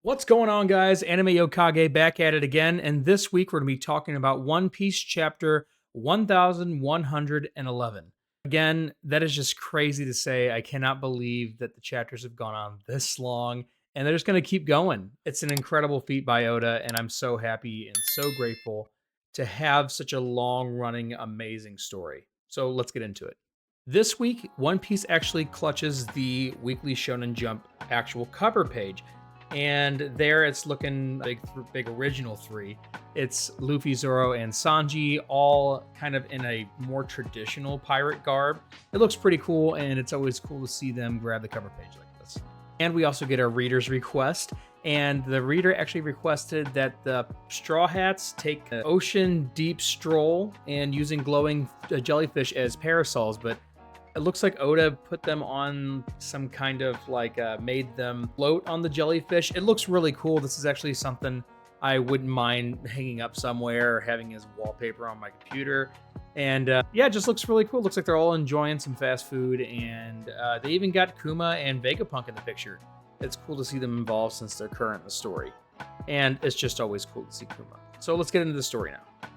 What's going on, guys? Anime Yokage back at it again, and this week we're going to be talking about One Piece chapter 1111. Again, that is just crazy to say. I cannot believe that the chapters have gone on this long, and they're just going to keep going. It's an incredible feat by Oda, and I'm so happy and so grateful to have such a long running, amazing story. So let's get into it. This week, One Piece actually clutches the Weekly Shonen Jump actual cover page. And there it's looking big original three. It's Luffy, Zoro, and Sanji, all kind of in a more traditional pirate garb. It looks pretty cool, and it's always cool to see them grab the cover page like this. And we also get a reader's request, and the reader actually requested that the Straw Hats take an ocean deep stroll and using glowing jellyfish as parasols, but it looks like Oda put them on some kind of made them float on the jellyfish. It looks really cool. This is actually something I wouldn't mind hanging up somewhere or having as wallpaper on my computer. And yeah, it just looks really cool. Looks like they're all enjoying some fast food, and they even got Kuma and Vegapunk in the picture. It's cool to see them involved since they're current in the story. And it's just always cool to see Kuma. So let's get into the story now.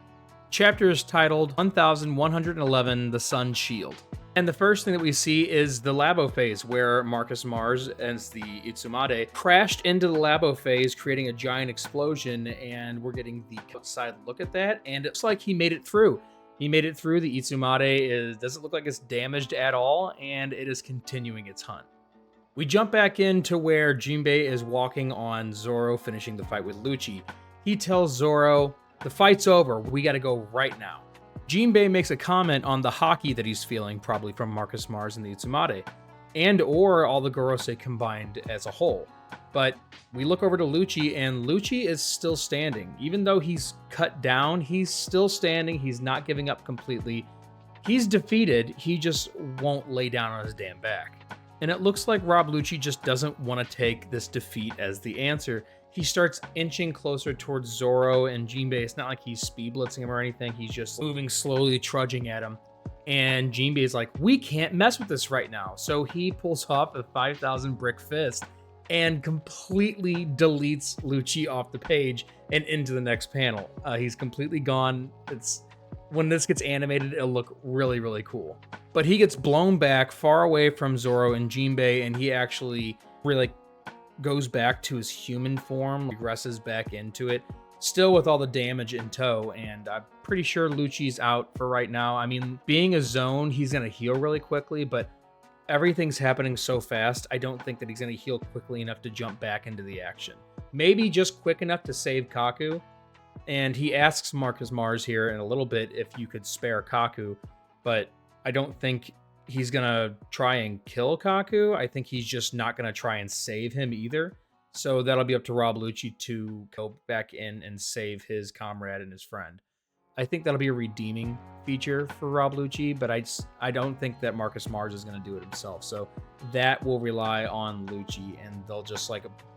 Chapter is titled 1111, The Sun Shield. And the first thing that we see is the Labo phase, where Marcus Mars, as the Itsumade, crashed into the Labo phase, creating a giant explosion, and we're getting the outside look at that, and it looks like he made it through. He made it through. The Itsumade doesn't look like it's damaged at all, and it is continuing its hunt. We jump back into where Jinbei is walking on Zoro, finishing the fight with Luchi. He tells Zoro, "The fight's over, we gotta go right now." Jinbei makes a comment on the haki that he's feeling, probably from Marcus Mars and the Itsumade, and or all the Gorosei combined as a whole. But we look over to Luchi, and Luchi is still standing. Even though he's cut down, he's still standing. He's not giving up completely. He's defeated. He just won't lay down on his damn back. And it looks like Rob Lucci just doesn't want to take this defeat as the answer. He starts inching closer towards Zoro and Jinbei. It's not like he's speed blitzing him or anything. He's just moving slowly, trudging at him. And Jinbei is like, "We can't mess with this right now." So he pulls off a 5,000 brick fist and completely deletes Lucci off the page and into the next panel. He's completely gone. When this gets animated, it'll look really, really cool. But he gets blown back far away from Zoro and Jinbei, and he actually really goes back to his human form, regresses back into it, still with all the damage in tow, and I'm pretty sure Lucci's out for right now. I mean, being a zone, he's going to heal really quickly, but everything's happening so fast, I don't think that he's going to heal quickly enough to jump back into the action. Maybe just quick enough to save Kaku, and he asks Marcus Mars here in a little bit if you could spare Kaku, but I don't think he's going to try and kill Kaku. I think he's just not going to try and save him either. So that'll be up to Rob Lucci to go back in and save his comrade and his friend. I think that'll be a redeeming feature for Rob Lucci, but I don't think that Marcus Mars is going to do it himself. So that will rely on Lucci, and they'll just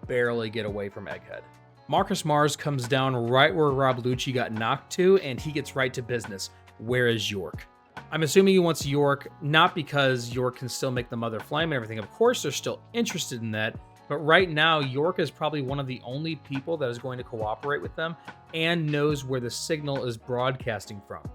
barely get away from Egghead. Marcus Mars comes down right where Rob Lucci got knocked to, and he gets right to business. Where is York? I'm assuming he wants York, not because York can still make the Mother Flame and everything. Of course, they're still interested in that. But right now, York is probably one of the only people that is going to cooperate with them and knows where the signal is broadcasting from.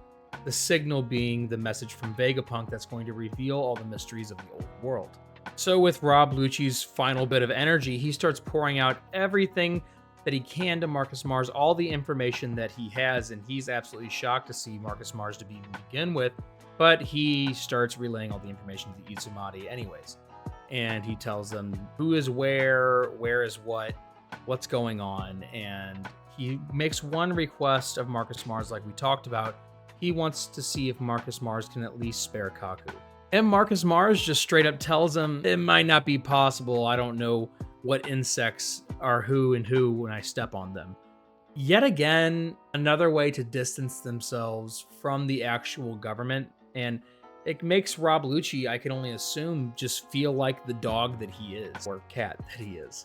The signal being the message from Vegapunk that's going to reveal all the mysteries of the old world. So with Rob Lucci's final bit of energy, he starts pouring out everything that he can to Marcus Mars, all the information that he has, and he's absolutely shocked to see Marcus Mars to begin with. But he starts relaying all the information to the Itsumade anyways. And he tells them who is where is what, what's going on. And he makes one request of Marcus Mars like we talked about. He wants to see if Marcus Mars can at least spare Kaku. And Marcus Mars just straight up tells him, "It might not be possible. I don't know what insects are who and who when I step on them." Yet again, another way to distance themselves from the actual government. And it makes Rob Lucci, I can only assume, just feel like the dog that he is, or cat that he is.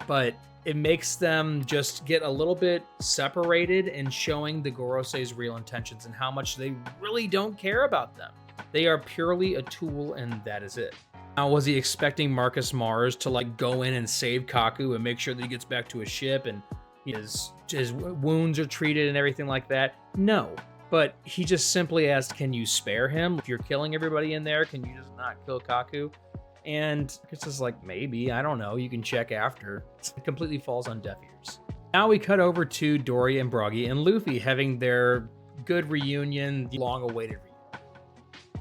But it makes them just get a little bit separated and showing the Gorosei's real intentions and how much they really don't care about them. They are purely a tool, and that is it. Now, was he expecting Marcus Mars to like go in and save Kaku and make sure that he gets back to his ship and his wounds are treated and everything like that? No. But he just simply asked, can you spare him? If you're killing everybody in there, can you just not kill Kaku? And it's just like, maybe, I don't know. You can check after. It completely falls on deaf ears. Now we cut over to Dory and Broggy and Luffy having their good reunion, the long-awaited reunion.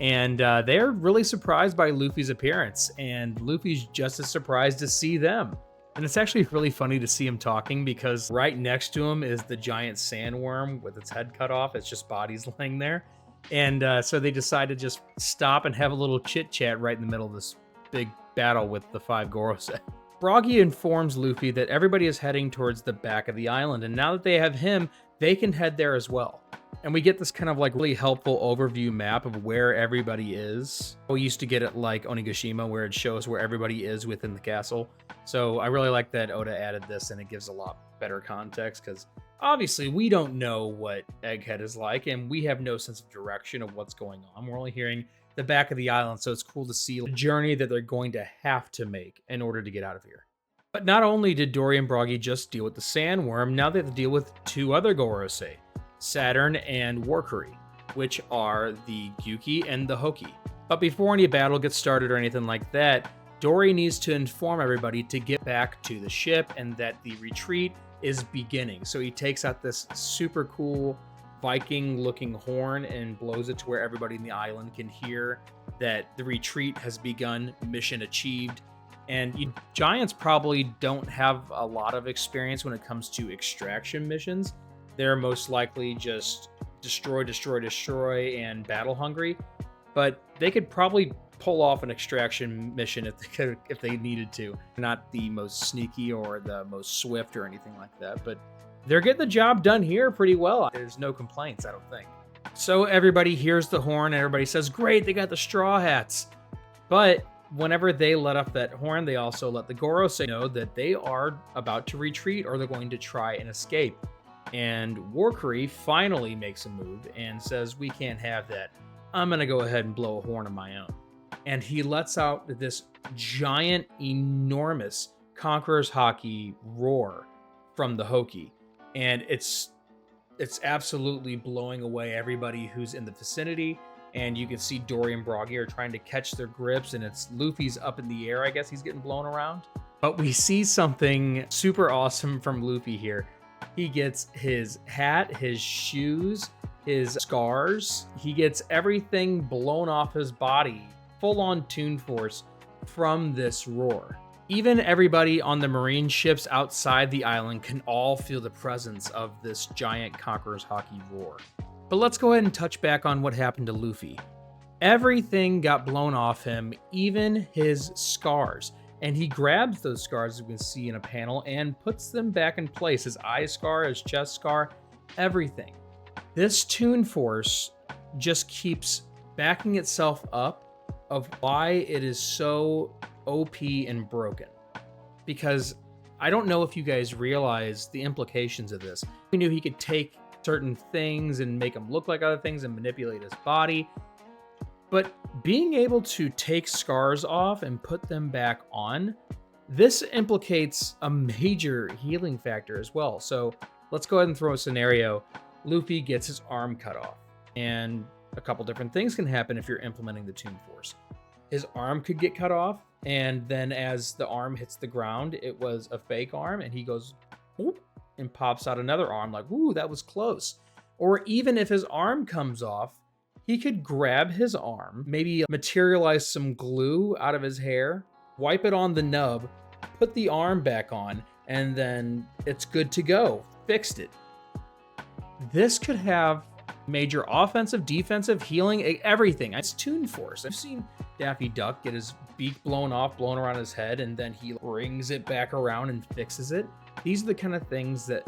And they're really surprised by Luffy's appearance, and Luffy's just as surprised to see them. And it's actually really funny to see him talking because right next to him is the giant sandworm with its head cut off. It's just bodies laying there. And so they decide to just stop and have a little chit-chat right in the middle of this big battle with the 5 Gorosei. Broggy informs Luffy that everybody is heading towards the back of the island, and now that they have him, they can head there as well. And we get this kind of like really helpful overview map of where everybody is. We used to get it like Onigashima, where it shows where everybody is within the castle. So I really like that Oda added this, and it gives a lot better context because obviously we don't know what Egghead is like, and we have no sense of direction of what's going on. We're only hearing the back of the island, so it's cool to see the journey that they're going to have to make in order to get out of here. But not only did Dory and Broggy just deal with the sandworm, now they have to deal with 2 other Gorosei, Saturn and Warkuri, which are the Gyuki and the Hoki. But before any battle gets started or anything like that, Dory needs to inform everybody to get back to the ship and that the retreat is beginning. So he takes out this super cool Viking-looking horn and blows it to where everybody in the island can hear that the retreat has begun, mission achieved. And giants probably don't have a lot of experience when it comes to extraction missions. They're most likely just destroy, destroy, destroy, and battle hungry. But they could probably pull off an extraction mission if they needed to. Not the most sneaky or the most swift or anything like that, but they're getting the job done here pretty well. There's no complaints, I don't think. So everybody hears the horn and everybody says, great, they got the straw hats. But whenever they let off that horn, they also let the Gorosei know that they are about to retreat or they're going to try and escape. And Warkuri finally makes a move and says, we can't have that. I'm going to go ahead and blow a horn of my own. And he lets out this giant, enormous Conqueror's Haki roar from the Hoki. And it's absolutely blowing away everybody who's in the vicinity. And you can see Dory and Broggy are trying to catch their grips, and it's Luffy's up in the air. I guess he's getting blown around. But we see something super awesome from Luffy here. He gets his hat, his shoes, his scars. He gets everything blown off his body, full-on Toon Force from this roar. Even everybody on the marine ships outside the island can all feel the presence of this giant Conqueror's Haki roar. But let's go ahead and touch back on what happened to Luffy. Everything got blown off him, even his scars. And he grabs those scars, as you can see in a panel, and puts them back in place. His eye scar, his chest scar, everything. This Toon Force just keeps backing itself up of why it is so OP and broken. Because I don't know if you guys realize the implications of this. We knew he could take certain things and make them look like other things and manipulate his body. But being able to take scars off and put them back on, this implicates a major healing factor as well. So let's go ahead and throw a scenario. Luffy gets his arm cut off, and a couple different things can happen if you're implementing the Toon Force. His arm could get cut off, and then as the arm hits the ground, it was a fake arm, and he goes, whoop, and pops out another arm like, ooh, that was close. Or even if his arm comes off, he could grab his arm, maybe materialize some glue out of his hair, wipe it on the nub, put the arm back on, and then it's good to go. Fixed it. This could have major offensive, defensive, healing, everything. It's Toon Force. I've seen Daffy Duck get his beak blown off, blown around his head, and then he brings it back around and fixes it. These are the kind of things that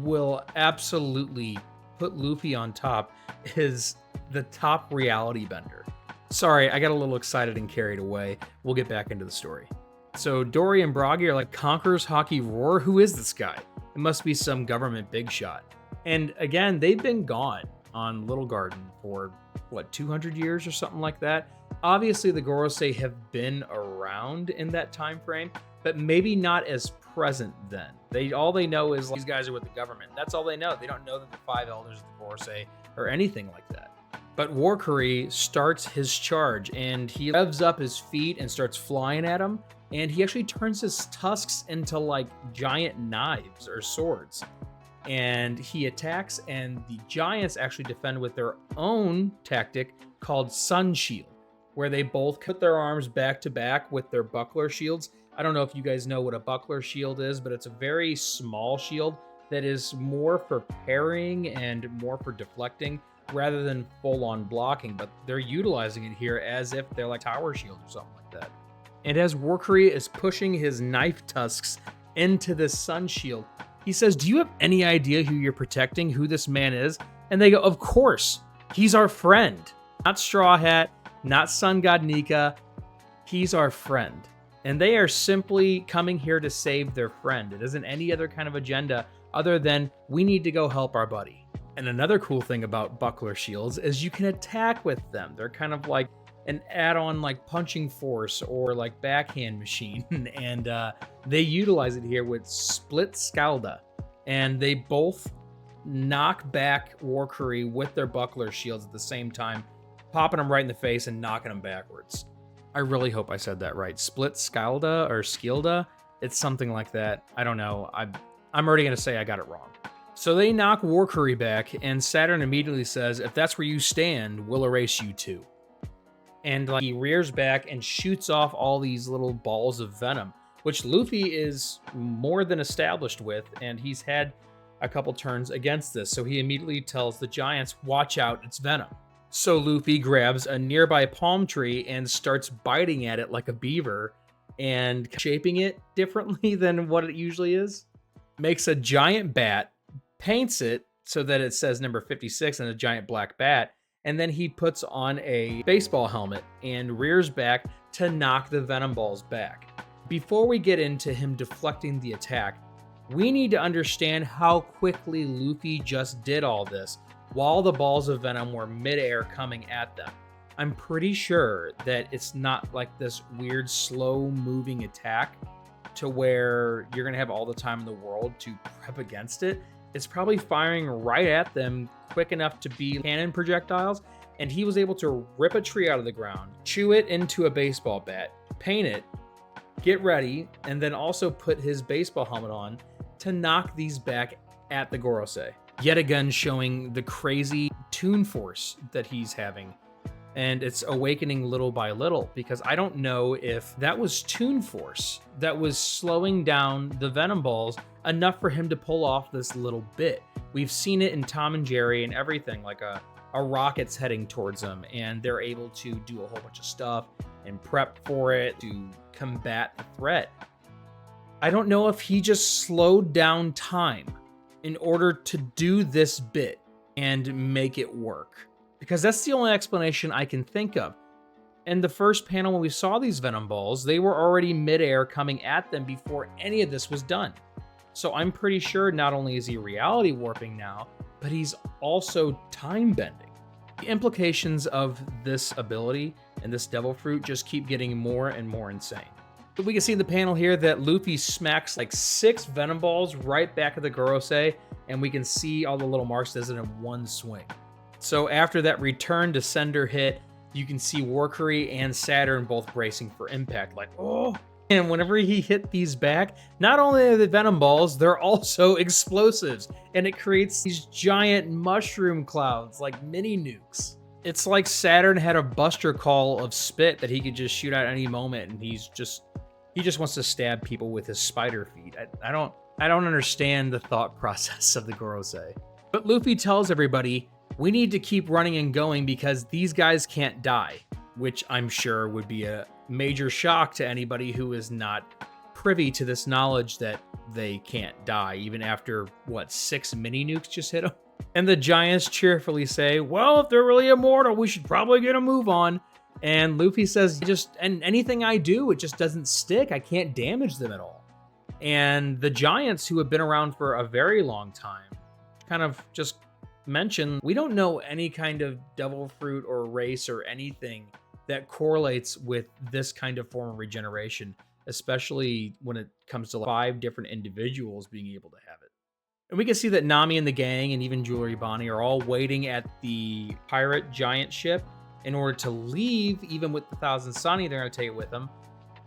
will absolutely put Luffy on top, is the top reality bender. Sorry, I got a little excited and carried away. We'll get back into the story. So Dory and Broggy are like, Conqueror's Haki roar? Who is this guy? It must be some government big shot. And again, they've been gone. on Little Garden for, what, 200 years or something like that. Obviously, the Gorosei have been around in that time frame, but maybe not as present then. All they know is these guys are with the government. That's all they know. They don't know that the 5 elders of the Gorosei or anything like that. But Warcurry starts his charge, and he revs up his feet and starts flying at him, and he actually turns his tusks into like giant knives or swords. And he attacks, and the giants actually defend with their own tactic called Sun Shield, where they both put their arms back to back with their buckler shields. I don't know if you guys know what a buckler shield is, but it's a very small shield that is more for parrying and more for deflecting rather than full-on blocking, but they're utilizing it here as if they're like tower shields or something like that. And as Warcurry is pushing his knife tusks into this sun shield, he says, "Do you have any idea who you're protecting, who this man is?" And they go, "Of course, he's our friend. Not Straw Hat, not Sun God Nika, he's our friend." And they are simply coming here to save their friend. It isn't any other kind of agenda other than we need to go help our buddy. And another cool thing about buckler shields is you can attack with them. They're kind of like an add-on like punching force or like backhand machine. And they utilize it here with Split Scalda. And they both knock back Warcurry with their buckler shields at the same time, popping them right in the face and knocking them backwards. I really hope I said that right. Split Scalda or Skilda? It's something like that. I don't know. I'm already going to say I got it wrong. So they knock Warcurry back, and Saturn immediately says, "If that's where you stand, we'll erase you too." And he rears back and shoots off all these little balls of venom, which Luffy is more than established with, and he's had a couple turns against this. So he immediately tells the giants, "Watch out, it's venom." So Luffy grabs a nearby palm tree and starts biting at it like a beaver and shaping it differently than what it usually is. Makes a giant bat, paints it so that it says number 56 and a giant black bat, and then he puts on a baseball helmet and rears back to knock the venom balls back. Before we get into him deflecting the attack, we need to understand how quickly Luffy just did all this while the balls of venom were midair coming at them. I'm pretty sure that it's not like this weird slow moving attack to where you're going to have all the time in the world to prep against it. It's probably firing right at them quick enough to be cannon projectiles, and he was able to rip a tree out of the ground, chew it into a baseball bat, paint it, get ready, and then also put his baseball helmet on to knock these back at the Gorosei. Yet again showing the crazy Toon force that he's having. And it's awakening little by little, because I don't know if that was Toon force that was slowing down the venom balls enough for him to pull off this little bit. We've seen it in Tom and Jerry and everything, like a rocket's heading towards them, and they're able to do a whole bunch of stuff and prep for it to combat the threat. I don't know if he just slowed down time in order to do this bit and make it work, because that's the only explanation I can think of. In the first panel, when we saw these venom balls, they were already midair coming at them before any of this was done. So I'm pretty sure not only is he reality warping now, but he's also time bending. The implications of this ability and this devil fruit just keep getting more and more insane. But we can see in the panel here that Luffy smacks like 6 venom balls right back at the Gorosei, and we can see all the little marks does it in one swing. So after that return to sender hit, you can see Warcurry and Saturn both bracing for impact, like, oh. And whenever he hit these back, not only are the venom balls, they're also explosives, and it creates these giant mushroom clouds like mini nukes. It's like Saturn had a buster call of spit that he could just shoot at any moment, and he just wants to stab people with his spider feet. I don't understand the thought process of the Gorosei. But Luffy tells everybody, we need to keep running and going because these guys can't die, which I'm sure would be a major shock to anybody who is not privy to this knowledge that they can't die, even after, 6 mini nukes just hit them? And the giants cheerfully say, well, if they're really immortal, we should probably get a move on. And Luffy says, and anything I do, it just doesn't stick. I can't damage them at all. And the giants, who have been around for a very long time, kind of just mention, we don't know any kind of devil fruit or race or anything that correlates with this kind of form of regeneration, especially when it comes to 5 different individuals being able to have it. And we can see that Nami and the gang and even Jewelry Bonnie are all waiting at the pirate giant ship in order to leave, even with the Thousand Sunny, they're going to take it with them.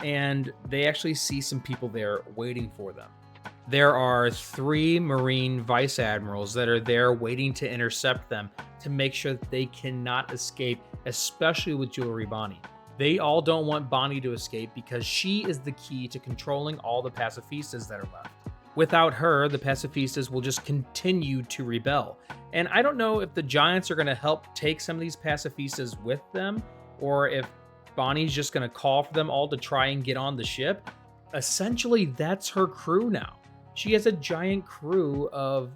And they actually see some people there waiting for them. There are 3 Marine Vice Admirals that are there waiting to intercept them to make sure that they cannot escape, especially with Jewelry Bonnie. They all don't want Bonnie to escape because she is the key to controlling all the pacifistas that are left. Without her, the pacifistas will just continue to rebel. And I don't know if the Giants are going to help take some of these pacifistas with them, or if Bonnie's just going to call for them all to try and get on the ship. Essentially, that's her crew now. She has a giant crew of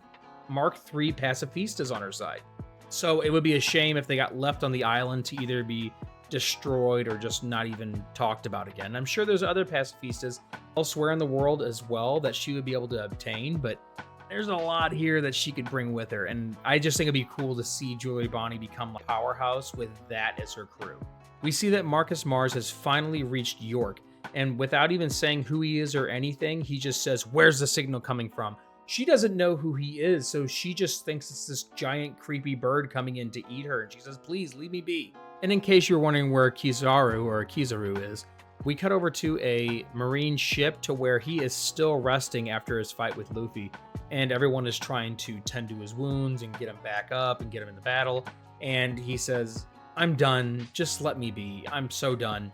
Mark III pacifistas on her side. So it would be a shame if they got left on the island to either be destroyed or just not even talked about again. I'm sure there's other pacifistas elsewhere in the world as well that she would be able to obtain, but there's a lot here that she could bring with her. And I just think it'd be cool to see Jewelry Bonnie become a powerhouse with that as her crew. We see that Marcus Mars has finally reached York, and without even saying who he is or anything, he just says, "Where's the signal coming from?" She doesn't know who he is, so she just thinks it's this giant creepy bird coming in to eat her, and she says, "Please leave me be." And in case you're wondering where Kizaru is, we cut over to a Marine ship to where he is still resting after his fight with Luffy, and everyone is trying to tend to his wounds and get him back up and get him in the battle. And he says, "I'm done. Just let me be. I'm so done.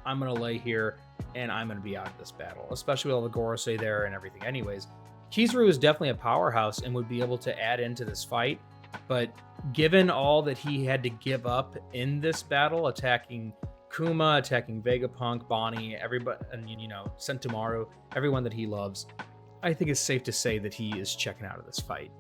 I'm going to lay here and I'm going to be out of this battle," especially with all the Gorosei there and everything. Anyways, Kizaru is definitely a powerhouse and would be able to add into this fight. But given all that he had to give up in this battle, attacking Kuma, attacking Vegapunk, Bonnie, everybody, and Sentomaru, everyone that he loves, I think it's safe to say that he is checking out of this fight.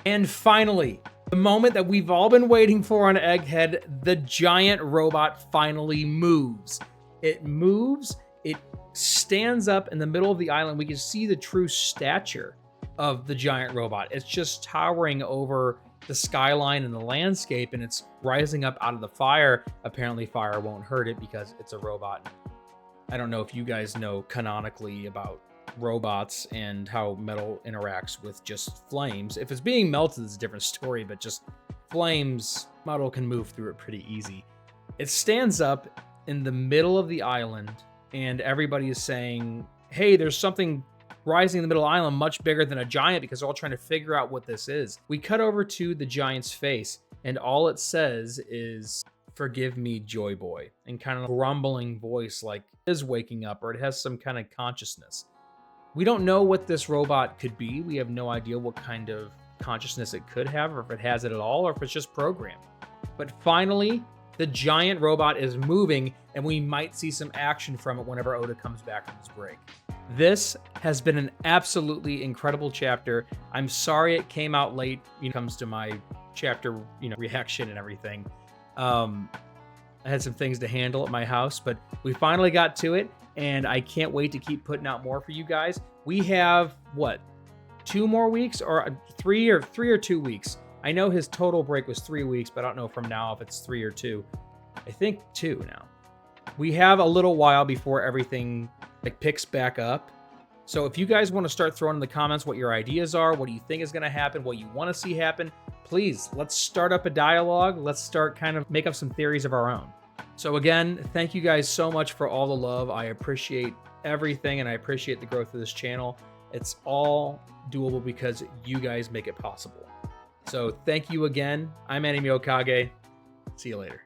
And finally, the moment that we've all been waiting for on Egghead, the giant robot finally moves. It moves, it stands up in the middle of the island. We can see the true stature of the giant robot. It's just towering over the skyline and the landscape, and it's rising up out of the fire. Apparently fire won't hurt it because it's a robot. I don't know if you guys know canonically about robots and how metal interacts with just flames. If it's being melted, it's a different story, but just flames, metal can move through it pretty easy. It stands up in the middle of the island, and everybody is saying, "Hey, there's something rising in the middle of the island much bigger than a giant," because they're all trying to figure out what this is. We cut over to the giant's face, and all it says is, "Forgive me, Joy Boy," in kind of a grumbling voice, like it is waking up or it has some kind of consciousness. We don't know what this robot could be. We have no idea what kind of consciousness it could have, or if it has it at all, or if it's just programmed. But finally, the giant robot is moving, and we might see some action from it whenever Oda comes back from his break. This has been an absolutely incredible chapter. I'm sorry it came out late when it comes to my chapter, reaction and everything. I had some things to handle at my house, but we finally got to it, and I can't wait to keep putting out more for you guys. We have, 2 more weeks, or 3 or 2 weeks? I know his total break was 3 weeks, but I don't know from now if it's 3 or 2. I think 2 now. We have a little while before everything picks back up. So if you guys want to start throwing in the comments what your ideas are, what do you think is going to happen, what you want to see happen, please, let's start up a dialogue. Let's start kind of make up some theories of our own. So again, thank you guys so much for all the love. I appreciate everything, and I appreciate the growth of this channel. It's all doable because you guys make it possible. So thank you again. I'm Anime Okage. See you later.